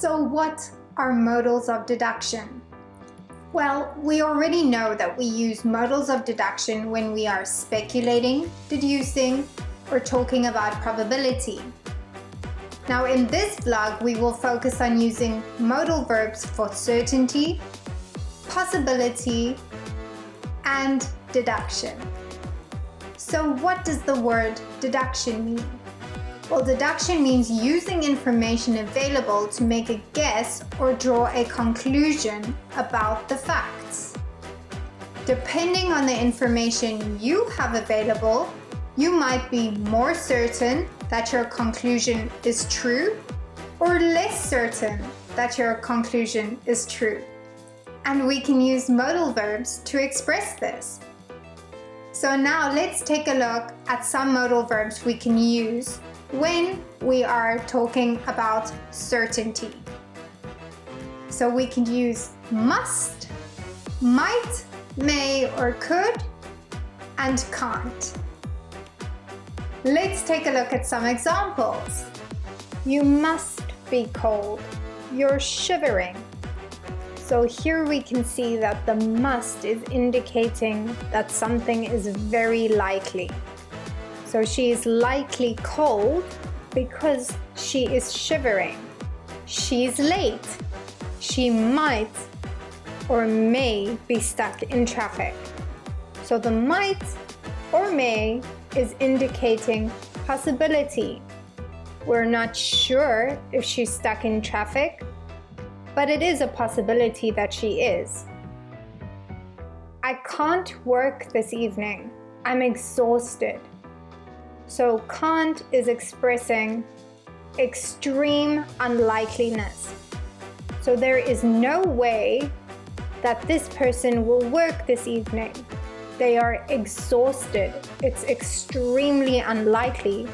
So what are modals of deduction? Well, we already know that we use modals of deduction when we are speculating, deducing, or talking about probability. Now in this vlog, we will focus on using modal verbs for certainty, possibility, and deduction. So what does the word deduction mean? Well, deduction means using information available to make a guess or draw a conclusion about the facts. Depending on the information you have available, you might be more certain that your conclusion is true or less certain that your conclusion is true. And we can use modal verbs to express this. So now let's take a look at some modal verbs we can use when we are talking about certainty. So we can use must, might, may or could, and can't. Let's take a look at some examples. You must be cold. You're shivering. So here we can see that the must is indicating that something is very likely. So she is likely cold because she is shivering. She's late. She might or may be stuck in traffic. So the might or may is indicating possibility. We're not sure if she's stuck in traffic, but it is a possibility that she is. I can't work this evening. I'm exhausted. So can't is expressing extreme unlikeliness. So there is no way that this person will work this evening. They are exhausted. It's extremely unlikely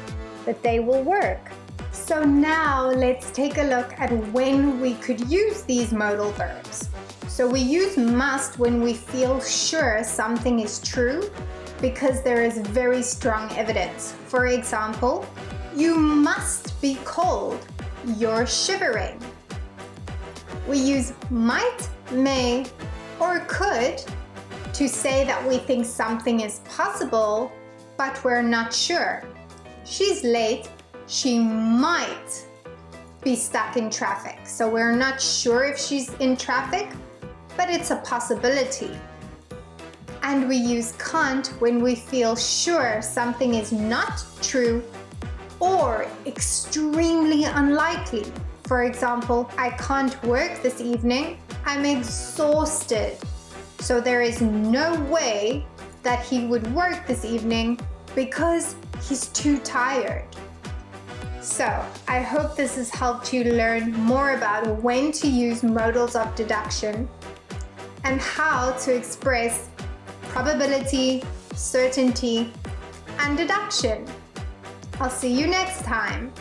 that they will work. So now let's take a look at when we could use these modal verbs. So we use must when we feel sure something is true because there is very strong evidence. For example, you must be cold. You're shivering. We use might, may, or could to say that we think something is possible, but we're not sure. She's late. She might be stuck in traffic. So we're not sure if she's in traffic, but it's a possibility. And we use can't when we feel sure something is not true or extremely unlikely. For example, I can't work this evening. I'm exhausted. So there is no way that he would work this evening because he's too tired. So I hope this has helped you learn more about when to use modals of deduction and how to express probability, certainty, and deduction. I'll see you next time.